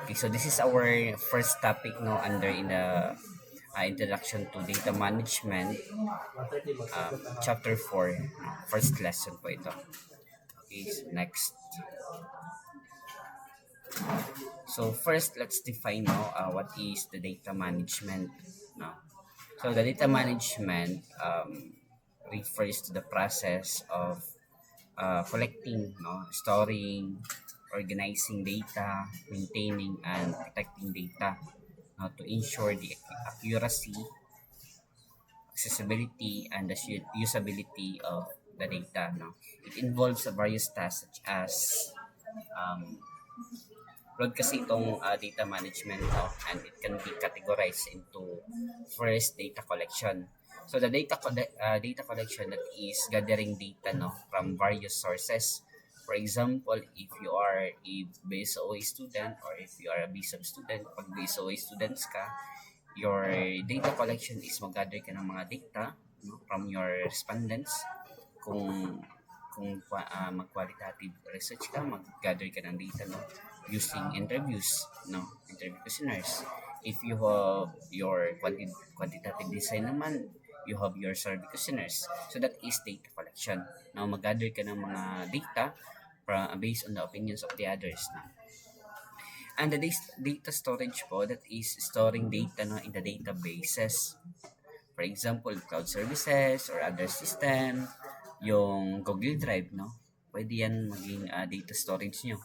Okay, so this is our first topic no under in the introduction to data management, chapter 4, first lesson po ito. Okay, so next. So first, let's define what is the data management. No? So the data management refers to the process of collecting, storing, organizing data, maintaining, and protecting data to ensure the accuracy, accessibility, and the usability of the data. No? It involves various tasks such as um, broad kasi itong data management and it can be categorized into first data collection. So the data collection that is gathering data from various sources. For example, if you are a BSOA student or if you are a BSOB student, pag BSOA students ka, your data collection is mag-gather ka ng mga data from your respondents. Kung mag-qualitative research ka, mag-gather ka ng data using interview questionnaires. If you have your quantitative design naman, you have your survey questionnaires. So that is data collection. Now, mag-gather ka ng mga data based on the opinions of the others. And the data storage po, that is storing data in the databases. For example, cloud services or other system, yung Google Drive, pwede yan maging data storage nyo.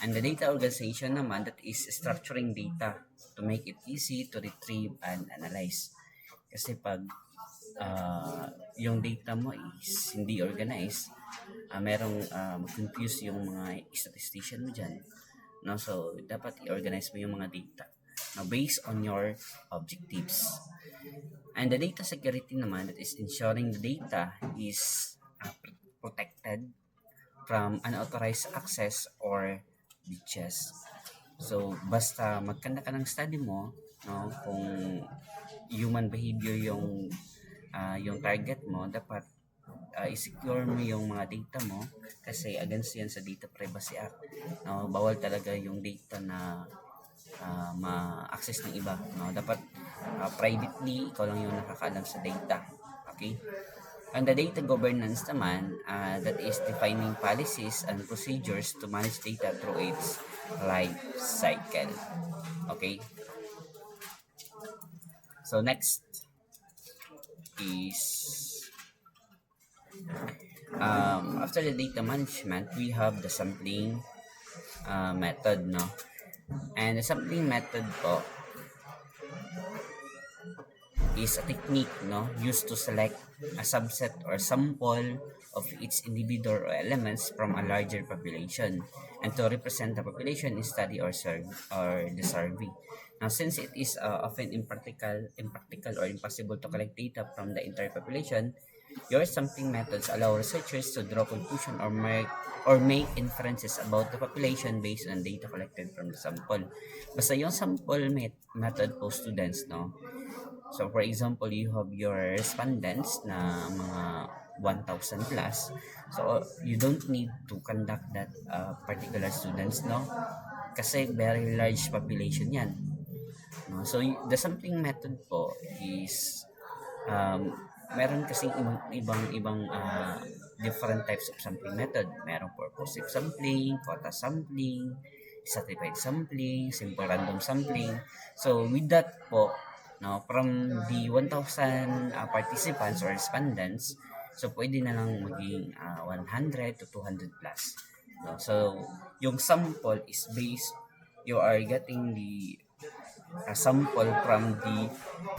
And the data organization naman, that is structuring data to make it easy to retrieve and analyze. Kasi pag yung data mo is hindi organized, merong mag-confuse yung mga statistician mo dyan. So, dapat i-organize mo yung mga data based on your objectives. And the data security naman, that is ensuring the data is protected from unauthorized access or breaches. So, basta magkanda ka ng study mo, kung human behavior yung target mo, dapat i-secure mo yung mga data mo kasi against yan sa Data Privacy Act. Bawal talaga yung data na ma-access ng iba. Dapat privately, ikaw lang yung nakakaalam sa data. Okay? And the data governance naman, that is defining policies and procedures to manage data through its life cycle. Okay? So next is after the data management, we have the sampling method, And the sampling method po is a technique used to select a subset or sample of each individual or elements from a larger population and to represent the population in study or the survey. Now, since it is often impractical or impossible to collect data from the entire population, your sampling methods allow researchers to draw conclusions or make inferences about the population based on data collected from the sample. Basta yung sample method po, students, So, for example, you have your respondents na mga 1,000 plus. So, you don't need to conduct that particular students, Kasi very large population yan. So, the sampling method po is meron kasing ibang different types of sampling method. Meron purposive sampling, quota sampling, stratified sampling, simple random sampling. So, with that po, from the 1,000 participants or respondents, so pwede na lang maging 100 to 200 plus. So, yung sample is based, you are getting the sample from the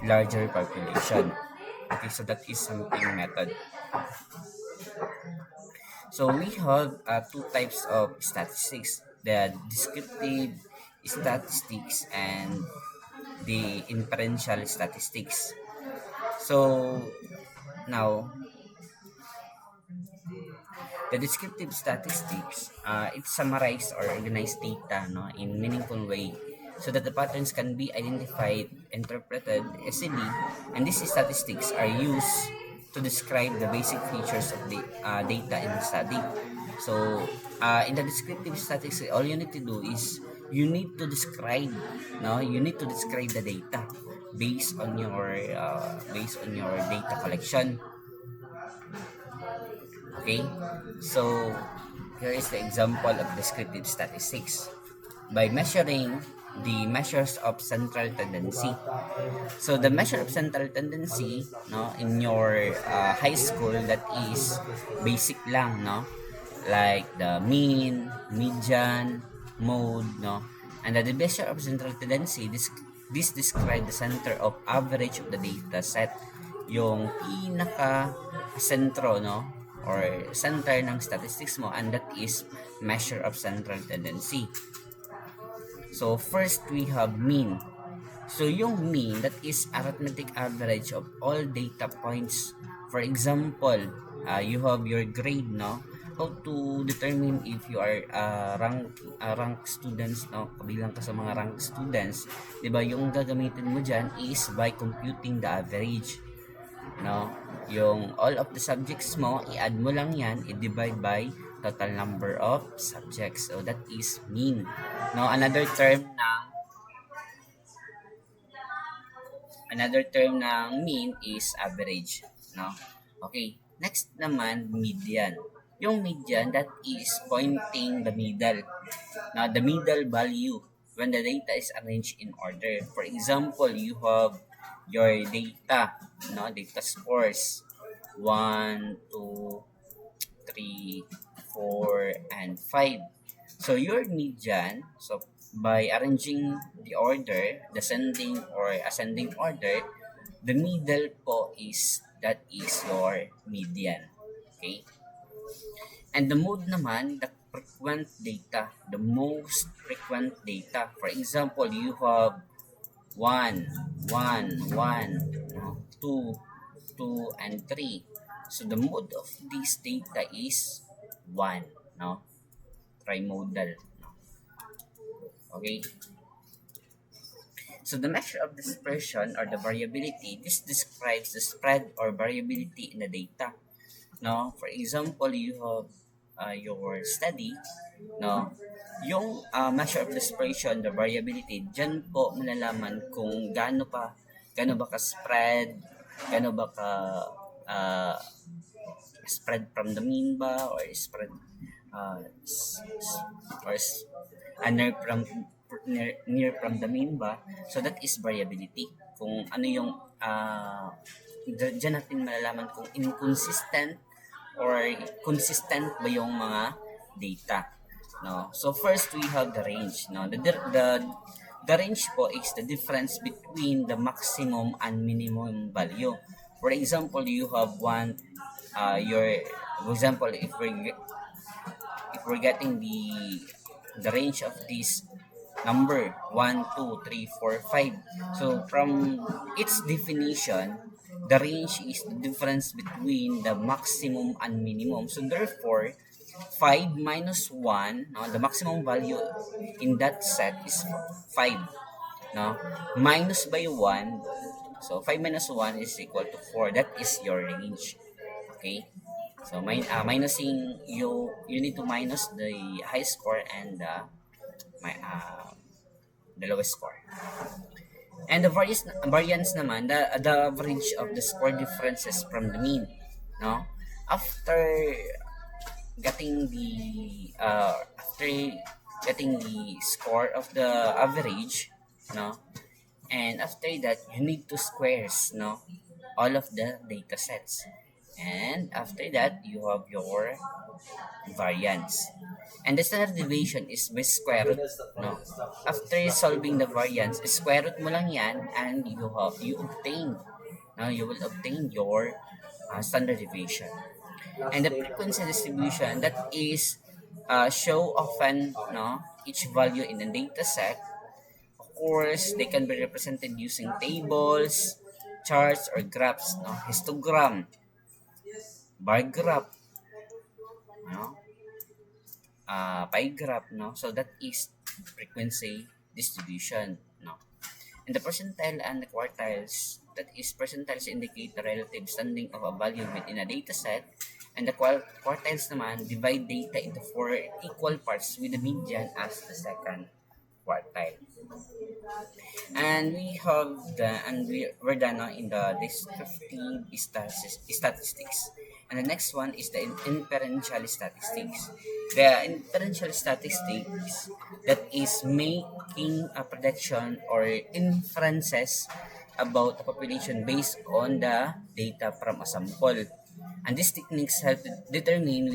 larger population. Okay, so that is sampling method. So, we have two types of statistics, the descriptive statistics and the inferential statistics. So now, the descriptive statistics, it summarizes or organizes data in meaningful way so that the patterns can be identified, interpreted easily, and these statistics are used to describe the basic features of the data in the study. So in the descriptive statistics, all you need to do is you need to describe, no, you need to describe the data based on your data collection. Okay, so here is the example of descriptive statistics. By measuring the measures of central tendency. So the measure of central tendency, no, in your high school, that is basic lang, no, like the mean, median, mode, no, and the measure of central tendency. This describe the center of average of the data set, yung pinaka sentro, no, or center ng statistics mo, and that is measure of central tendency. So first we have mean. So yung mean, that is arithmetic average of all data points. For example, you have your grade, no? How to determine if you are rank students, no? Kabilang ka sa mga rank students, 'di ba? Yung gagamitin mo diyan is by computing the average, no? Yung all of the subjects mo, i-add mo lang 'yan, i-divide by total number of subjects. So that is mean. No, another term ng mean is average, no? Okay, next naman median. Yung median, that is pointing the middle. Now, the middle value when the data is arranged in order. For example, you have your data, no, data scores 1, 2, 3, 4, and 5. So your median, so by arranging the order, descending or ascending order, the middle po is, that is your median. Okay? And the mode naman, the frequent data, the most frequent data. For example, you have 1, 1, 1, 2, 2, and 3. So the mode of this data is 1, no? Trimodal. Okay. So the measure of dispersion or the variability, this describes the spread or variability in the data. No, for example, you have your study, no, yung measure of dispersion, the variability, dyan po malalaman kung gaano ba ka spread, gaano ba ka uh, spread from the mean ba, or spread or near from near from the mean ba. So that is variability, kung ano yung dyan natin malalaman kung inconsistent or consistent ba yung mga data, no. So first we have the range, no. The range po is the difference between the maximum and minimum value. For example, you have one your for example, if we're getting the range of this number 1, 2, 3, 4, 5. So from its definition, the range is the difference between the maximum and minimum. So therefore, 5 minus 1, no, the maximum value in that set is 5, no, minus by 1. So 5 minus 1 is equal to 4. That is your range. Okay. So minusing, you need to minus the high score and the lowest score. And the variance naman, the average of the score differences from the mean, no. After getting the score of the average, no, and after that you need to squares, no, all of the data sets, and after that you have your variance. And the standard deviation is by square root, no. After solving the variance, square root mo lang yan, and you obtain, no, you will obtain your standard deviation. And the frequency distribution, that is show often, no, each value in a data set. Of course, they can be represented using tables, charts, or graphs, no, histogram, bar graph, no, pie graph, no. So that is frequency distribution, no. And the percentile and the quartiles, that is percentiles indicate the relative standing of a value within a data set, and the quartiles naman divide data into 4 equal parts with the median as the second. quartile. And we have we're done now in the descriptive statistics. And the next one is the inferential statistics. The inferential statistics, that is making a prediction or inferences about a population based on the data from a sample. And these techniques help to determine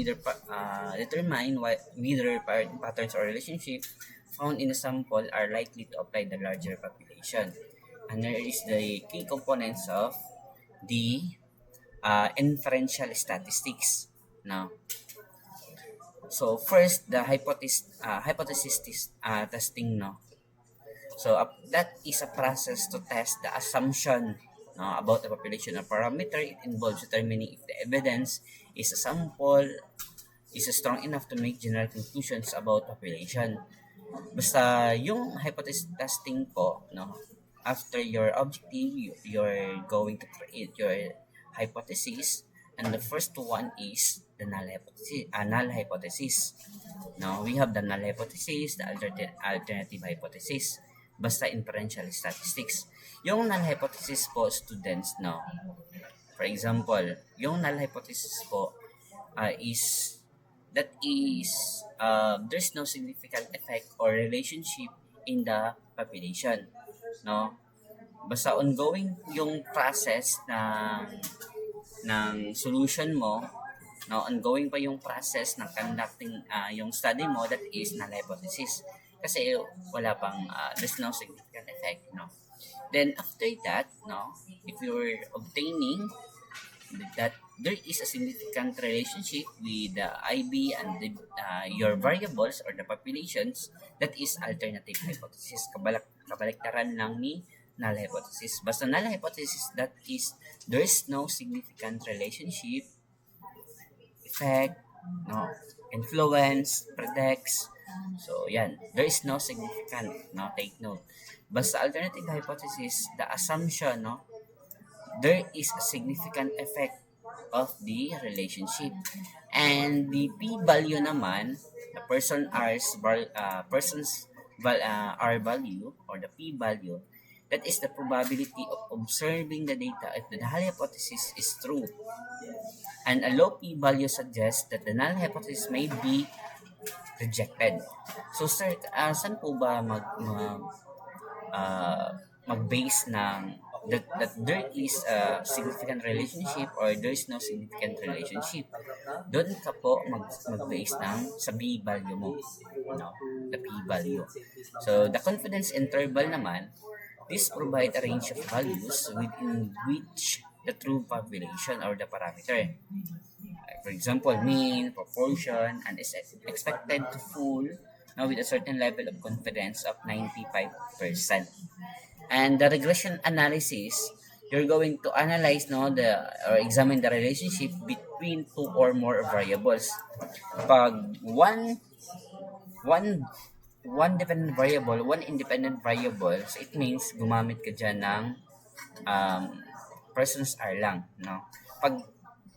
whether patterns or relationships found in a sample are likely to apply the larger population. And there is the key components of the inferential statistics. Now, so first, the hypothesis testing. No, so that is a process to test the assumption about the population of parameter. It involves determining if the evidence is a sample is strong enough to make general conclusions about population. Basta yung hypothesis testing po, no, after your objective, you're going to create your hypothesis, and the first one is the null hypothesis. Now, we have the null hypothesis, the alternative hypothesis, basta inferential statistics. Yung null hypothesis po, students, no, for example, yung null hypothesis po is there's no significant effect or relationship in the population, no, basta ongoing yung process ng solution mo, no, ongoing pa yung process ng conducting yung study mo, that is null hypothesis, kasi wala pang there's no significant effect, no. Then after that, no, if you're obtaining that there is a significant relationship with the IB and your variables or the populations, that is alternative hypothesis. Kabaliktaran lang ni null hypothesis. Basta null hypothesis, that is there is no significant relationship, effect, no, influence, predicts. So yan, there is no significant, no, take note. Basta alternative hypothesis, the assumption, no, there is a significant effect of the relationship. And the p-value naman, the R value, or the p-value, that is the probability of observing the data if the null hypothesis is true. And a low p-value suggests that the null hypothesis may be rejected. So sir, saan po ba mag-base ng that there is a significant relationship or there is no significant relationship? Doon ka po mag-base ng sa p-value mo, no? The p-value. So the confidence interval naman, this provide a range of values within which the true population or the parameter, for example, mean, proportion, and is expected to fall now with a certain level of confidence of 95%. And the regression analysis, you're going to analyze, no, or examine the relationship between two or more variables. Pag one dependent variable, one independent variable, so it means gumamit ka dyan ng persons R lang, no? Pag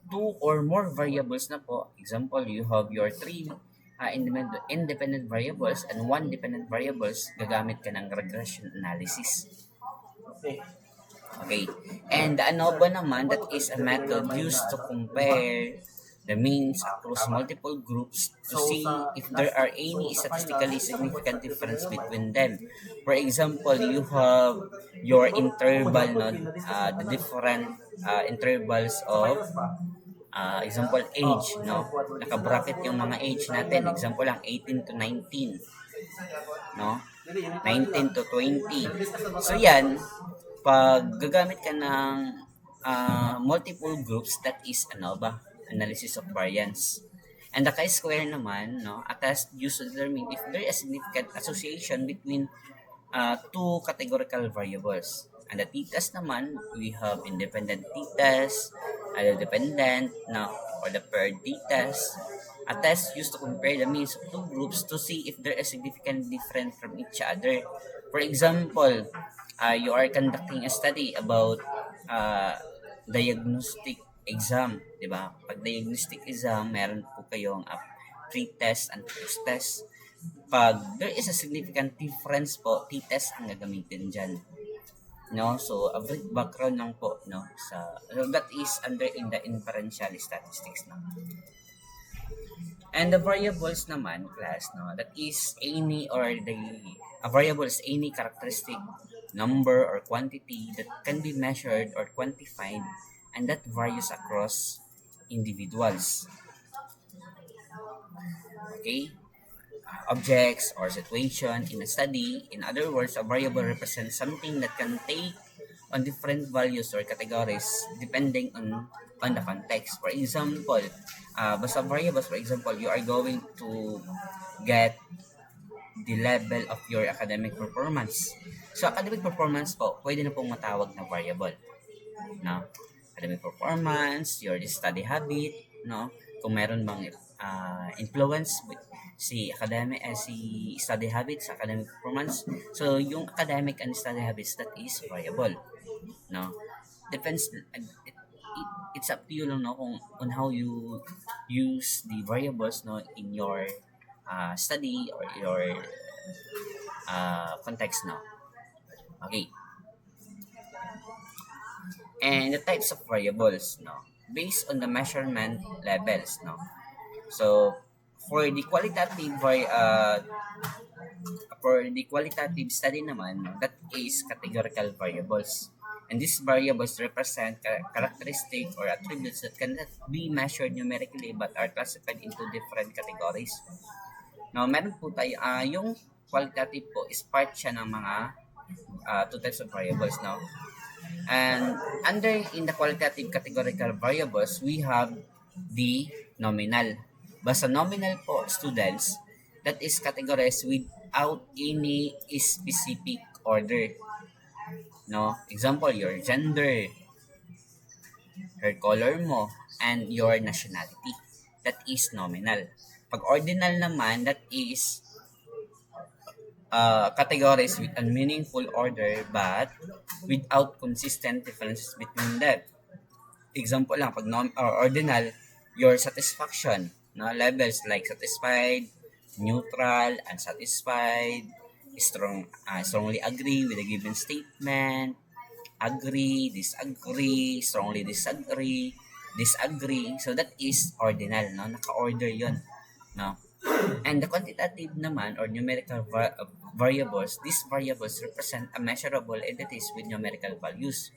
two or more variables na po, example, you have your three independent variables and one dependent variables, gagamit ka ng regression analysis. Okay. And the ANOVA naman, that is a method used to compare the means across multiple groups to see if there are any statistically significant difference between them. For example, you have your interval, no, the different intervals of example, age, no? Naka-bracket yung mga age natin. Example lang, 18 to 19. No? 19 to 20. So yan, pag gagamit ka ng multiple groups, that is ANOVA, analysis of variance. And the chi-square naman, no, a test used to determine if there is a significant association between two categorical variables. And the t-test naman, we have independent t-test, dependent, no, or the paired t-test. A test used to compare the means of two groups to see if there is significant difference from each other. For example, you are conducting a study about diagnostic exam, di ba? Pag diagnostic exam, meron po kayong pre-test and post-test. Pag there is a significant difference po, t-test ang gagamitin dyan. No? So, a brief background lang po, no? So that is under in the inferential statistics, no? And the variables naman, class, no? That is any or the, a variable is any characteristic, number, or quantity that can be measured or quantified and that varies across individuals. Okay? Objects or situation in a study. In other words, a variable represents something that can take on different values or categories depending on the context. For example, basta variables, for example, you are going to get the level of your academic performance. So, academic performance po, pwede na pong matawag na variable. No? Academic performance, your study habit, no? Kung meron bang influence with si study habits sa academic performance. So yung academic and study habits, that is variable, no? Depends, it's up to you lang, no, kung on how you use the variables, no, in your study or your context, no. Okay. And the types of variables, no, based on the measurement levels, no. So for the qualitative study naman, no, that is categorical variables. And these variables represent characteristics or attributes that cannot be measured numerically but are classified into different categories. Now, meron po tayo, yung qualitative po is part siya ng mga two types of variables, no? And under in the qualitative categorical variables, we have the nominal. Basta nominal po, students, that is categorized without any specific order. No? Example, your gender, hair color mo, and your nationality. That is nominal. Pag ordinal naman, that is categorized with a meaningful order but without consistent differences between them. Example lang, pag ordinal, your satisfaction, no, levels like satisfied, neutral, unsatisfied, strongly agree with a given statement, agree, disagree, strongly disagree. So that is ordinal, no? Naka-order 'yon, no? And the quantitative naman or numerical variables, these variables represent a measurable entities with numerical values.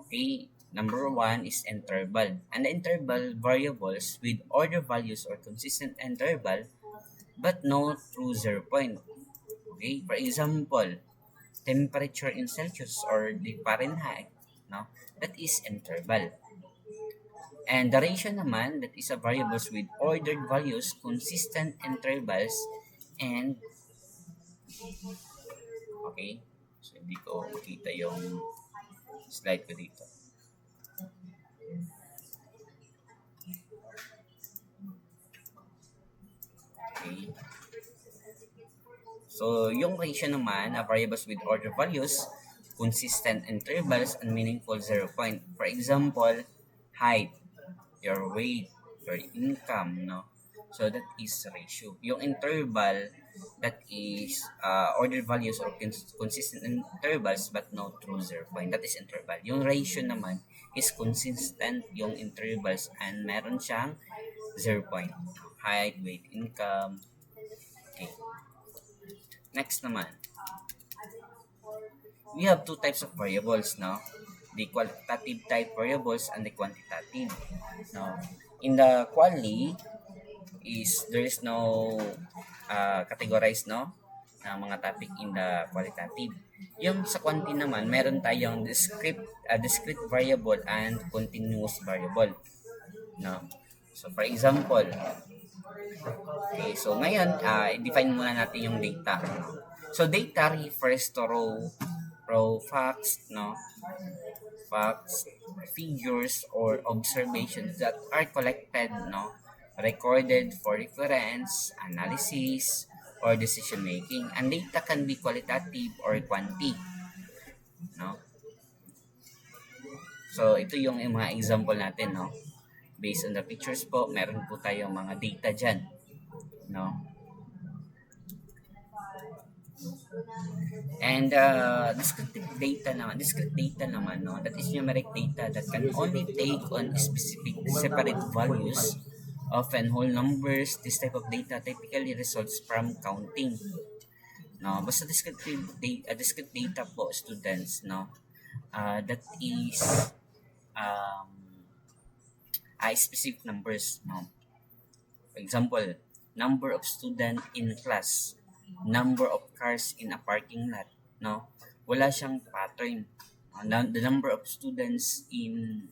Okay, number one is interval. And the interval variables with order values or consistent interval but no true 0 point. Okay, for example, temperature in Celsius or the Fahrenheit, no? That is interval. And the ratio naman, that is a variables with ordered values, consistent intervals, and okay, so hindi ko makita yung slide ko dito. Okay. So, yung ratio naman, variables with order values, consistent intervals, and meaningful 0 point. For example, height, your weight, your income, no? So, that is ratio. Yung interval, that is order values or consistent intervals but no true 0 point. That is interval. Yung ratio naman is consistent yung intervals and meron siyang 0 point. Height, weight, income. Okay. Next naman, we have two types of variables, no? The qualitative type variables and the quantitative. Now, in the quali is there is no categorized, no, na mga topic in the qualitative. Yung sa quanti naman, meron tayong discrete variable and continuous variable, no? So for example, okay, so ngayon, i-define muna natin yung data. So data refers to raw facts, no? Facts, figures, or observations that are collected, no? Recorded for reference, analysis, or decision making. And data can be qualitative or quanti, no? So ito yung mga example natin, no? Based on the pictures po, meron po tayong mga data dyan, no? And discrete data naman, no, that is numeric data that can only take on specific separate values, often whole numbers. This type of data typically results from counting. No, basta discrete data po students, no, that is um, specific numbers, no. For example, number of student in class, number of cars in a parking lot, no? Wala siyang pattern. The number of students in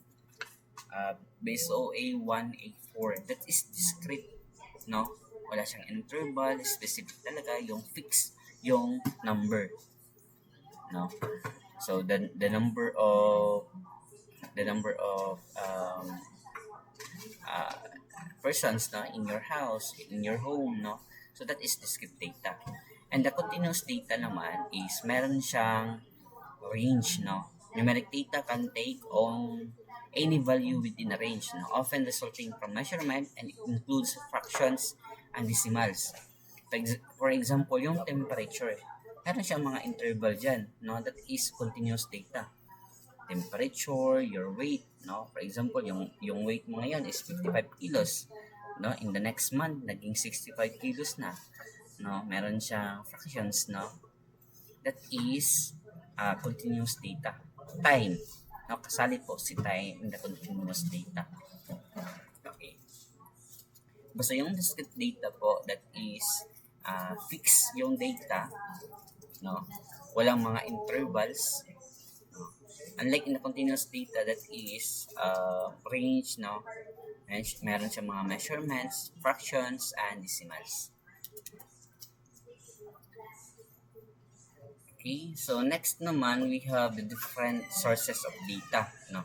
base OA 1, A4, that is discrete, no? Wala siyang interval, specific talaga, yung fix yung number, no? So the number of uh, persons, no, in your house, in your home, no, so that is discrete data. And the continuous data naman is meron siyang range, no. Numeric data can take on any value within a range, no, often resulting from measurement, and it includes fractions and decimals. For example, yung temperature, meron siyang mga interval dyan, no, that is continuous data. Temperature, your weight, no? For example, yung weight mo ngayon is 55 kilos, no? In the next month, naging 65 kilos na, no? Meron siyang fractions, no? That is continuous data. Time, no? Kasali po si time in the continuous data. Okay. Basta yung discrete data po, that is fixed yung data, no? Walang mga intervals. Unlike in the continuous data, that is range, no? And meron siya mga measurements, fractions, and decimals. Okay, so next naman, we have the different sources of data, no?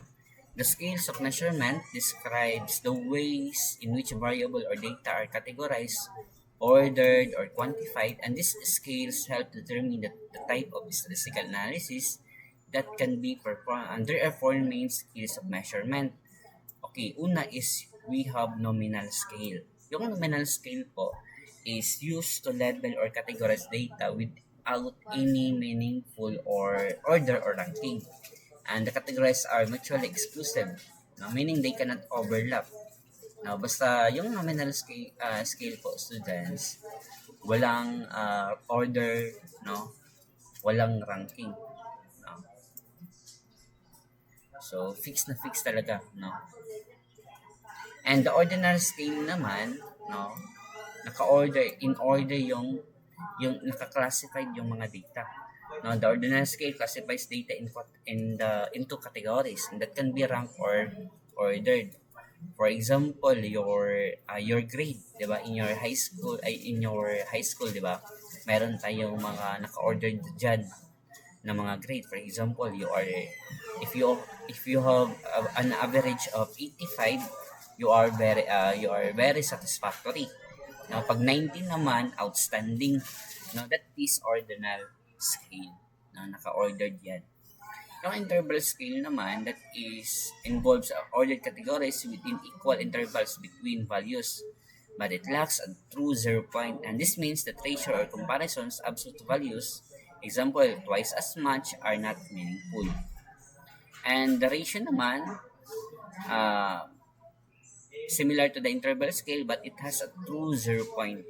The scales of measurement describes the ways in which variable or data are categorized, ordered, or quantified, and these scales help determine the type of statistical analysis that can be performed. And there are four main scales of measurement. Okay, una is we have nominal scale. Yung nominal scale po is used to label or categorize data without any meaningful or order or ranking. And the categories are mutually exclusive, no? Meaning they cannot overlap. No, basta yung nominal scale po students, walang order, no? Walang ranking. No? So, fix na fix talaga, no? And the ordinal scale naman, no? In order yung naka-classified yung mga data. No, the ordinal scale classifies data into categories, and that can be ranked or ordered. For example, your grade, 'di ba? In your high school, 'di ba? Meron tayong mga naka-ordered diyan na mga grade. For example, if you have an average of 85, you are very satisfactory. Now, pag 90 naman, outstanding. Now, that is ordinal scale. Now, naka-ordered yan. Yung interval scale naman, that is involves ordered categories within equal intervals between values, but it lacks a true 0 point, and this means that ratio or comparisons absolute values, example, twice as much, are not meaningful. And the ratio naman, similar to the interval scale, but it has a true 0 point,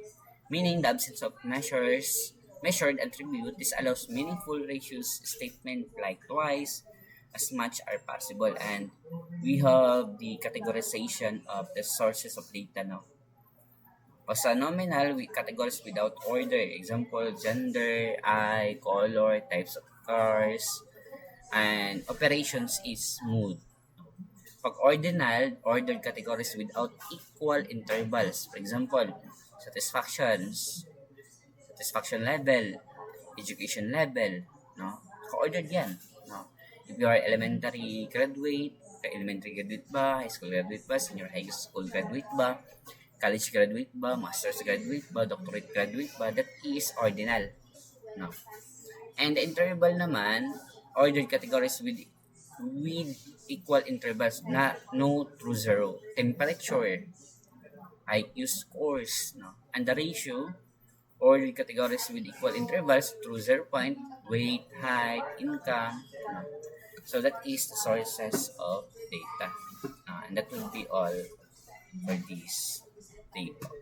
meaning the absence of measured attribute. This allows meaningful ratios statement like twice as much are possible. And we have the categorization of the sources of data now. Basta nominal, we categories without order. Example, gender, eye, color, types of cars, and operations is mood. Pag ordinal, ordered categories without equal intervals. For example, satisfaction level, education level, no? Naka-ordered yan, no? If you are elementary graduate ba, high school graduate ba, senior high school graduate ba, college graduate ba, master's graduate ba, doctorate graduate ba, that is ordinal, no? And the interval naman, ordered categories with equal intervals, na no true zero. Temperature, IQ scores, no? And the ratio ordered categories with equal intervals through 0 point, weight, height, income. So that is the sources of data. And that will be all for this table.